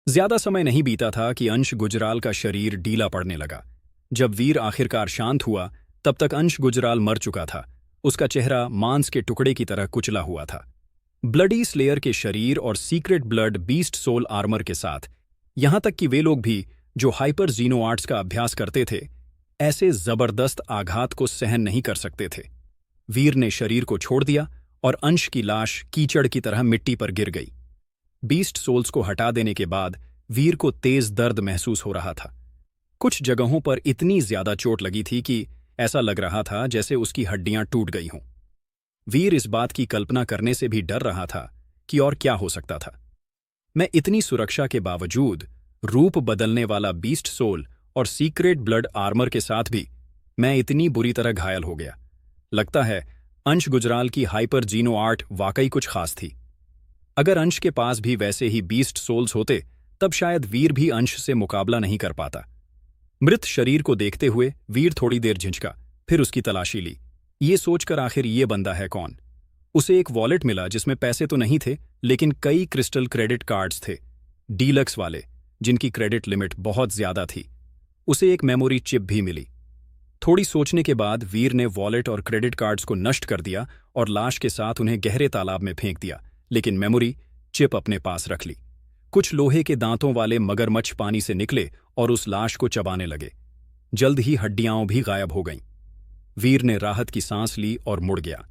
ज्यादा समय नहीं बीता था कि अंश गुजराल का शरीर ढीला पड़ने लगा। जब वीर आखिरकार शांत हुआ, तब तक अंश गुजराल मर चुका था। उसका चेहरा मांस के टुकड़े की तरह कुचला हुआ था। ब्लडी स्लेयर के शरीर और secret blood beast soul armour के साथ, यहां तक कि वे लोग भी जो हाइपर जीनो आर्ट्स का अभ्यास करते थे, ऐसे जबरदस्त आघात को सहन नहीं कर सकते थे। वीर ने शरीर को छोड़ दिया और अंश की लाश कीचड़ की तरह मिट्टी पर गिर गई। बीस्ट सोल्स को हटा देने के बाद वीर को तेज दर्द महसूस हो रहा था। कुछ जगहों पर इतनी ज्यादा चोट लगी थी कि ऐसा लग रहा था जैसे उसकी हड्डियां टूट गई हों। वीर इस बात की कल्पना करने से भी डर रहा था कि और क्या हो सकता था। मैं इतनी सुरक्षा के बावजूद, रूप बदलने वाला बीस्ट सोल और सीक्रेट ब्लड आर्मर के साथ भी मैं इतनी बुरी तरह घायल हो गया। लगता है अंश गुजराल की हाइपर जीनो आर्ट वाकई कुछ खास थी। अगर अंश के पास भी वैसे ही बीस्ट सोल्स होते, तब शायद वीर भी अंश से मुकाबला नहीं कर पाता। मृत शरीर को देखते हुए वीर थोड़ी देर झिझका, फिर उसकी तलाशी ली, ये सोचकर आखिर ये बंदा है कौन। उसे एक वॉलेट मिला जिसमें पैसे तो नहीं थे, लेकिन कई क्रिस्टल क्रेडिट कार्ड्स थे, डीलक्स वाले, जिनकी क्रेडिट लिमिट बहुत ज्यादा थी। उसे एक मेमोरी चिप भी मिली। थोड़ी सोचने के बाद वीर ने वॉलेट और क्रेडिट कार्ड्स को नष्ट कर दिया और लाश के साथ उन्हें गहरे तालाब में फेंक दिया, लेकिन मेमोरी चिप अपने पास रख ली। कुछ लोहे के दांतों वाले मगरमच्छ पानी से निकले और उस लाश को चबाने लगे। जल्द ही हड्डियां भी गायब हो गईं। वीर ने राहत की सांस ली और मुड़ गया।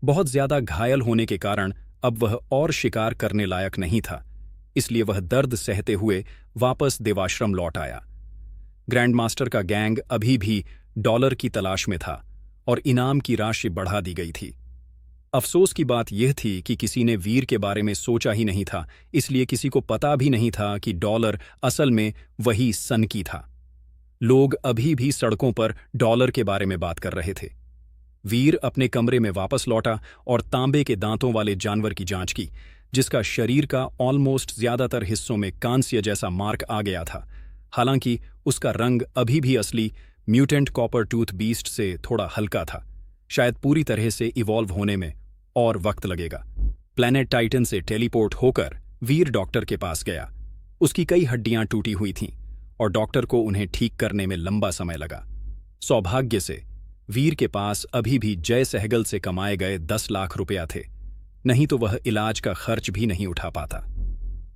बहुत ज्यादा घायल होने के कारण अब वह और शिकार करने लायक नहीं था, इसलिए वह दर्द सहते हुए वापस देवाश्रम लौट आया। ग्रैंडमास्टर का गैंग अभी भी डॉलर की तलाश में था और इनाम की राशि बढ़ा दी गई थी। अफसोस की बात यह थी कि किसी ने वीर के बारे में सोचा ही नहीं था, इसलिए किसी को पता भी नहीं था कि डॉलर असल में वही सनकी था। लोग अभी भी सड़कों पर डॉलर के बारे में बात कर रहे थे। वीर अपने कमरे में वापस लौटा और तांबे के दांतों वाले जानवर की जांच की, जिसका शरीर का ऑलमोस्ट ज्यादातर हिस्सों में कांस्य जैसा मार्क आ गया था। हालांकि उसका रंग अभी भी असली म्यूटेंट कॉपर टूथ बीस्ट से थोड़ा हल्का था। शायद पूरी तरह से इवॉल्व होने में और वक्त लगेगा। प्लैनेट टाइटन से टेलीपोर्ट होकर वीर डॉक्टर के पास गया। उसकी कई हड्डियां टूटी हुई थीं और डॉक्टर को उन्हें ठीक करने में लंबा समय लगा। सौभाग्य से वीर के पास अभी भी जय सहगल से कमाए गए 10 लाख रुपया थे, नहीं तो वह इलाज का खर्च भी नहीं उठा पाता।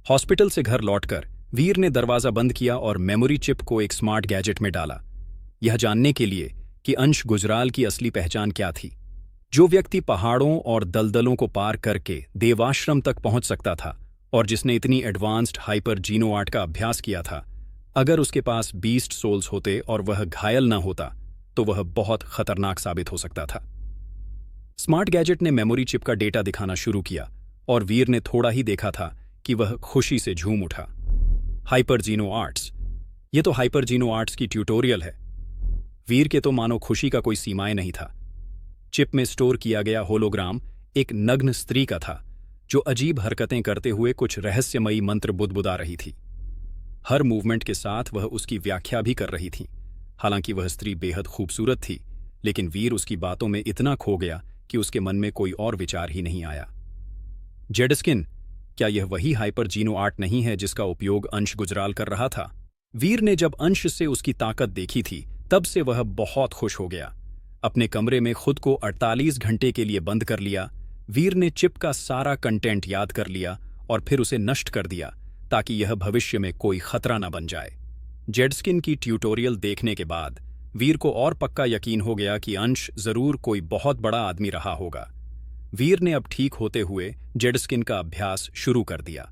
हॉस्पिटल से घर लौटकर वीर ने दरवाजा बंद किया और मेमोरी चिप को एक स्मार्ट गैजेट में डाला, यह जानने के लिए कि अंश गुजराल की असली पहचान क्या थी। जो व्यक्ति पहाड़ों और दलदलों को पार करके देवाश्रम तक पहुंच सकता था और जिसने इतनी एडवांस्ड हाइपर जीनो आर्ट का अभ्यास किया था, अगर उसके पास बीस्ट सोल्स होते और वह घायल न होता, तो वह बहुत खतरनाक साबित हो सकता था। स्मार्ट गैजेट ने मेमोरी चिप का डेटा दिखाना शुरू किया और वीर ने थोड़ा ही देखा था कि वह खुशी से झूम उठा। हाइपर जीनो आर्ट्स, ये तो हाइपर जीनो आर्ट्स की ट्यूटोरियल है। वीर के तो मानो खुशी का कोई सीमाएं नहीं था। चिप में स्टोर किया गया होलोग्राम एक नग्न स्त्री का था, जो अजीब हरकतें करते हुए कुछ रहस्यमयी मंत्र बुदबुदा रही थी। हर मूवमेंट के साथ वह उसकी व्याख्या भी कर रही थी। हालांकि वह स्त्री बेहद खूबसूरत थी, लेकिन वीर उसकी बातों में इतना खो गया कि उसके मन में कोई और विचार ही नहीं आया। जेडस्किन, क्या यह वही हाइपर जीनो आर्ट नहीं है जिसका उपयोग अंश गुजराल कर रहा था? वीर ने जब अंश से उसकी ताकत देखी थी, तब से वह बहुत खुश हो गया। अपने कमरे में खुद को 48 घंटे के लिए बंद कर लिया। वीर ने चिप का सारा कंटेंट याद कर लिया और फिर उसे नष्ट कर दिया, ताकि यह भविष्य में कोई खतरा न बन जाए। जेडस्किन की ट्यूटोरियल देखने के बाद वीर को और पक्का यकीन हो गया कि अंश जरूर कोई बहुत बड़ा आदमी रहा होगा। वीर ने अब ठीक होते हुए जेडस्किन का अभ्यास शुरू कर दिया।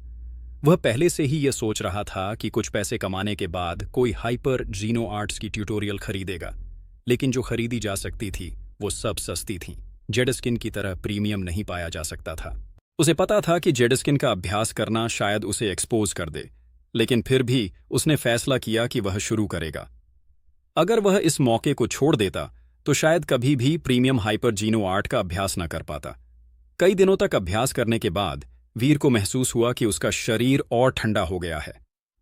वह पहले से ही यह सोच रहा था कि कुछ पैसे कमाने के बाद कोई हाइपर जीनो आर्ट्स की ट्यूटोरियल खरीदेगा, लेकिन जो खरीदी जा सकती थी वो सब सस्ती थीं। जेडस्किन की तरह प्रीमियम नहीं पाया जा सकता था। उसे पता था कि जेडस्किन का अभ्यास करना शायद उसे एक्सपोज कर दे, लेकिन फिर भी उसने फैसला किया कि वह शुरू करेगा। अगर वह इस मौके को छोड़ देता तो शायद कभी भी प्रीमियम हाइपर जीनो आर्ट का अभ्यास न कर पाता। कई दिनों तक अभ्यास करने के बाद वीर को महसूस हुआ कि उसका शरीर और ठंडा हो गया है।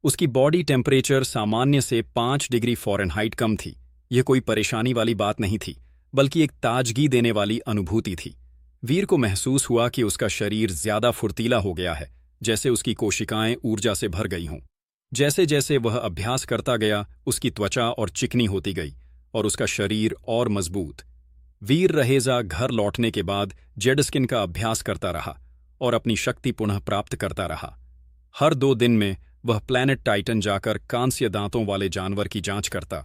उसकी बॉडी टेम्परेचर सामान्य से 5 डिग्री फ़ारेनहाइट कम थी। यह कोई परेशानी वाली बात नहीं थी, बल्कि एक ताजगी देने वाली अनुभूति थी। वीर को महसूस हुआ कि उसका शरीर ज्यादा फुर्तीला हो गया है, जैसे उसकी कोशिकाएं ऊर्जा से भर गई हों। जैसे जैसे वह अभ्यास करता गया, उसकी त्वचा और चिकनी होती गई और उसका शरीर और मजबूत। वीर रहेजा घर लौटने के बाद जेडस्किन का अभ्यास करता रहा और अपनी शक्ति पुनः प्राप्त करता रहा। हर 2 दिन में वह प्लैनेट टाइटन जाकर कांस्य दांतों वाले जानवर की जांच करता।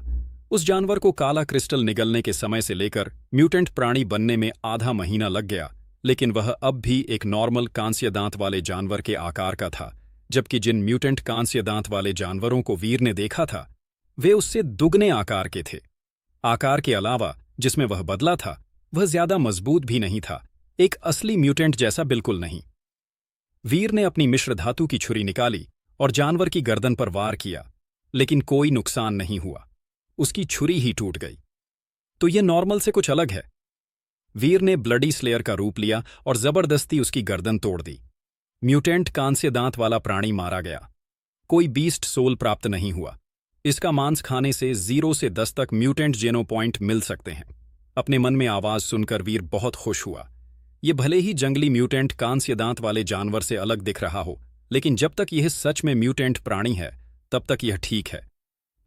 उस जानवर को काला क्रिस्टल निगलने के समय से लेकर म्यूटेंट प्राणी बनने में आधा महीना लग गया, लेकिन वह अब भी एक नॉर्मल कांस्य दांत वाले जानवर के आकार का था, जबकि जिन म्यूटेंट कांस्य दांत वाले जानवरों को वीर ने देखा था वे उससे दुगने आकार के थे। आकार के अलावा जिसमें वह बदला था वह ज्यादा मजबूत भी नहीं था, एक असली म्यूटेंट जैसा बिल्कुल नहीं। वीर ने अपनी मिश्र धातु की छुरी निकाली और जानवर की गर्दन पर वार किया, लेकिन कोई नुकसान नहीं हुआ, उसकी छुरी ही टूट गई। तो यह नॉर्मल से कुछ अलग है। वीर ने ब्लडी स्लेयर का रूप लिया और जबरदस्ती उसकी गर्दन तोड़ दी। म्यूटेंट कांस्य दांत वाला प्राणी मारा गया। कोई बीस्ट सोल प्राप्त नहीं हुआ। इसका मांस खाने से 0 से 10 तक म्यूटेंट जेनो पॉइंट मिल सकते हैं। अपने मन में आवाज सुनकर वीर बहुत खुश हुआ। ये भले ही जंगली म्यूटेंट कांस्य दांत वाले जानवर से अलग दिख रहा हो, लेकिन जब तक यह सच में म्यूटेंट प्राणी है तब तक यह ठीक है।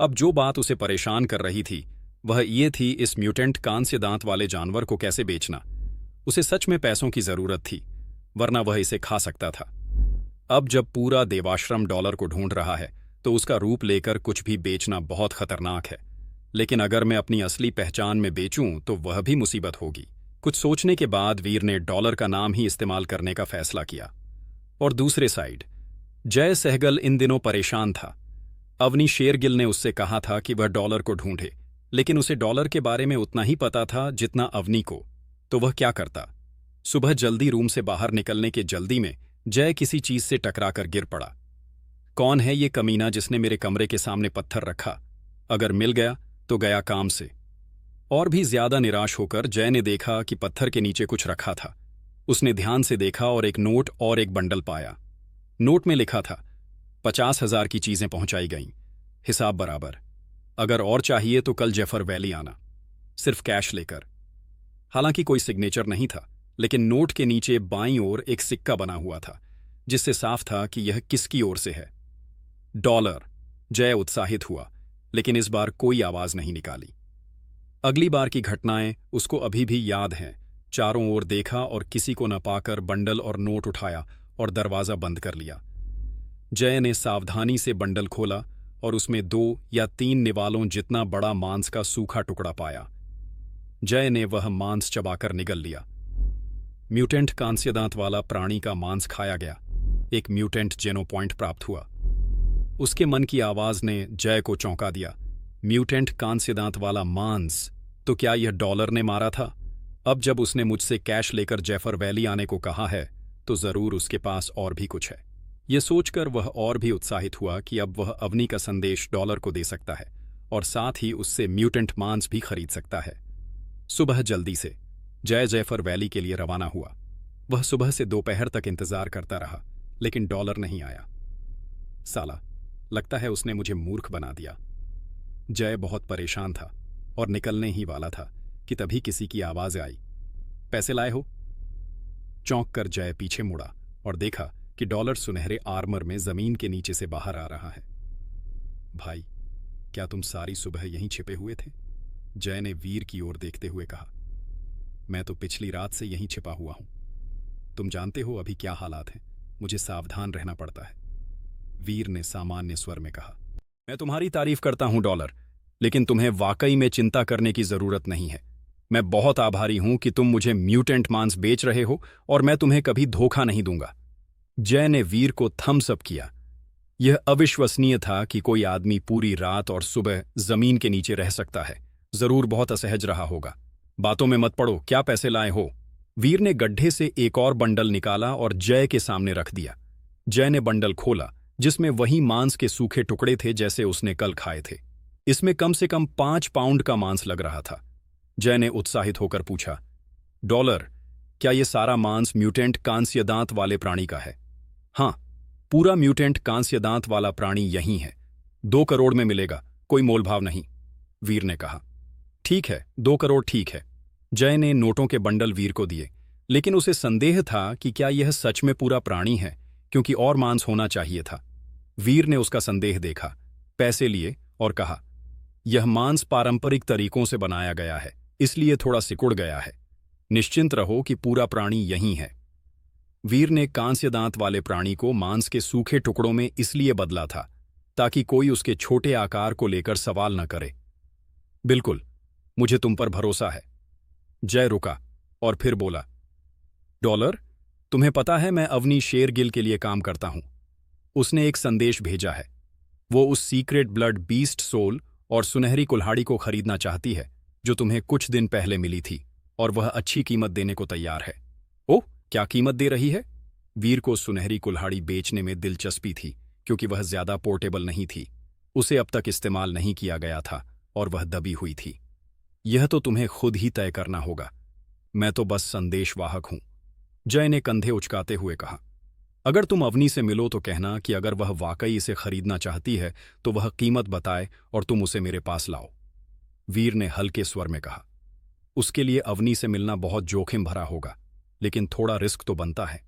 अब जो बात उसे परेशान कर रही थी वह ये थी, इस म्यूटेंट कांस्य दांत वाले जानवर को कैसे बेचना। उसे सच में पैसों की जरूरत थी, वरना वह इसे खा सकता था। अब जब पूरा देवाश्रम डॉलर को ढूंढ रहा है तो उसका रूप लेकर कुछ भी बेचना बहुत खतरनाक है, लेकिन अगर मैं अपनी असली पहचान में बेचूं तो वह भी मुसीबत होगी। कुछ सोचने के बाद वीर ने डॉलर का नाम ही इस्तेमाल करने का फैसला किया। और दूसरे साइड जय सहगल इन दिनों परेशान था। अवनी शेरगिल ने उससे कहा था कि वह डॉलर को ढूंढे, लेकिन उसे डॉलर के बारे में उतना ही पता था जितना अवनी को। तो वह क्या करता? सुबह जल्दी रूम से बाहर निकलने के जल्दी में जय किसी चीज से टकराकर गिर पड़ा। कौन है ये कमीना जिसने मेरे कमरे के सामने पत्थर रखा? अगर मिल गया तो गया काम से। और भी ज्यादा निराश होकर जय ने देखा कि पत्थर के नीचे कुछ रखा था। उसने ध्यान से देखा और एक नोट और एक बंडल पाया। नोट में लिखा था 50,000 की चीजें पहुंचाई गईं, हिसाब बराबर। अगर और चाहिए तो कल जेफर वैली आना, सिर्फ कैश लेकर। हालांकि कोई सिग्नेचर नहीं था, लेकिन नोट के नीचे बाईं ओर एक सिक्का बना हुआ था, जिससे साफ था कि यह किसकी ओर से है। डॉलर। जय उत्साहित हुआ, लेकिन इस बार कोई आवाज नहीं निकाली। अगली बार की घटनाएं उसको अभी भी याद हैं। चारों ओर देखा और किसी को न पाकर बंडल और नोट उठाया और दरवाजा बंद कर लिया। जय ने सावधानी से बंडल खोला और उसमें 2 या 3 निवालों जितना बड़ा मांस का सूखा टुकड़ा पाया। जय ने वह मांस चबाकर निगल लिया। म्यूटेंट कांस्य दांत वाला प्राणी का मांस खाया गया। एक म्यूटेंट जेनो पॉइंट प्राप्त हुआ। उसके मन की आवाज ने जय को चौंका दिया। म्यूटेंट कांस्य दांत वाला मांस, तो क्या यह डॉलर ने मारा था? अब जब उसने मुझसे कैश लेकर जेफर वैली आने को कहा है तो जरूर उसके पास और भी कुछ है। यह सोचकर वह और भी उत्साहित हुआ कि अब वह अवनी का संदेश डॉलर को दे सकता है और साथ ही उससे म्यूटेंट मांस भी खरीद सकता है। सुबह जल्दी से जय जेफर वैली के लिए रवाना हुआ। वह सुबह से दोपहर तक इंतजार करता रहा, लेकिन डॉलर नहीं आया। साला, लगता है उसने मुझे मूर्ख बना दिया। जय बहुत परेशान था और निकलने ही वाला था कि तभी किसी की आवाज आई, पैसे लाए हो? चौंक कर जय पीछे मुड़ा और देखा कि डॉलर सुनहरे आर्मर में जमीन के नीचे से बाहर आ रहा है। भाई, क्या तुम सारी सुबह यहीं छिपे हुए थे? जय ने वीर की ओर देखते हुए कहा। मैं तो पिछली रात से यहीं छिपा हुआ हूं। तुम जानते हो अभी क्या हालात हैं, मुझे सावधान रहना पड़ता है, वीर ने सामान्य स्वर में कहा। मैं तुम्हारी तारीफ करता हूं डॉलर, लेकिन तुम्हें वाकई में चिंता करने की जरूरत नहीं है। मैं बहुत आभारी हूं कि तुम मुझे म्यूटेंट मांस बेच रहे हो और मैं तुम्हें कभी धोखा नहीं दूंगा। जय ने वीर को थम्स अप किया। यह अविश्वसनीय था कि कोई आदमी पूरी रात और सुबह जमीन के नीचे रह सकता है। जरूर बहुत असहज रहा होगा। बातों में मत पड़ो, क्या पैसे लाए हो? वीर ने गड्ढे से एक और बंडल निकाला और जय के सामने रख दिया। जय ने बंडल खोला, जिसमें वही मांस के सूखे टुकड़े थे जैसे उसने कल खाए थे। इसमें कम से कम 5 पाउंड का मांस लग रहा था। जय ने उत्साहित होकर पूछा, डॉलर, क्या यह सारा मांस म्यूटेंट कांस्य दांत वाले प्राणी का है? हाँ, पूरा म्यूटेंट कांस्य दांत वाला प्राणी यहीं है। 2 करोड़ में मिलेगा, कोई मोलभाव नहीं, वीर ने कहा। ठीक है, 2 करोड़ ठीक है। जय ने नोटों के बंडल वीर को दिए, लेकिन उसे संदेह था कि क्या यह सच में पूरा प्राणी है, क्योंकि और मांस होना चाहिए था। वीर ने उसका संदेह देखा, पैसे लिए और कहा, यह मांस पारंपरिक तरीकों से बनाया गया है, इसलिए थोड़ा सिकुड़ गया है। निश्चिंत रहो कि पूरा प्राणी यहीं है। वीर ने कांस्य दांत वाले प्राणी को मांस के सूखे टुकड़ों में इसलिए बदला था ताकि कोई उसके छोटे आकार को लेकर सवाल न करे। बिल्कुल, मुझे तुम पर भरोसा है। जय रुका और फिर बोला, डॉलर, तुम्हें पता है मैं अवनी शेरगिल के लिए काम करता हूं। उसने एक संदेश भेजा है। वो उस सीक्रेट ब्लड बीस्ट सोल और सुनहरी कुल्हाड़ी को खरीदना चाहती है जो तुम्हें कुछ दिन पहले मिली थी, और वह अच्छी कीमत देने को तैयार है। ओह, क्या कीमत दे रही है? वीर को सुनहरी कुल्हाड़ी बेचने में दिलचस्पी थी क्योंकि वह ज्यादा पोर्टेबल नहीं थी, उसे अब तक इस्तेमाल नहीं किया गया था और वह दबी हुई थी। यह तो तुम्हें खुद ही तय करना होगा, मैं तो बस संदेशवाहक हूं। जय ने कंधे उचकाते हुए कहा, अगर तुम अवनी से मिलो तो कहना कि अगर वह वाकई इसे खरीदना चाहती है तो वह कीमत बताए और तुम उसे मेरे पास लाओ। वीर ने हल्के स्वर में कहा, उसके लिए अवनी से मिलना बहुत जोखिम भरा होगा, लेकिन थोड़ा रिस्क तो बनता है।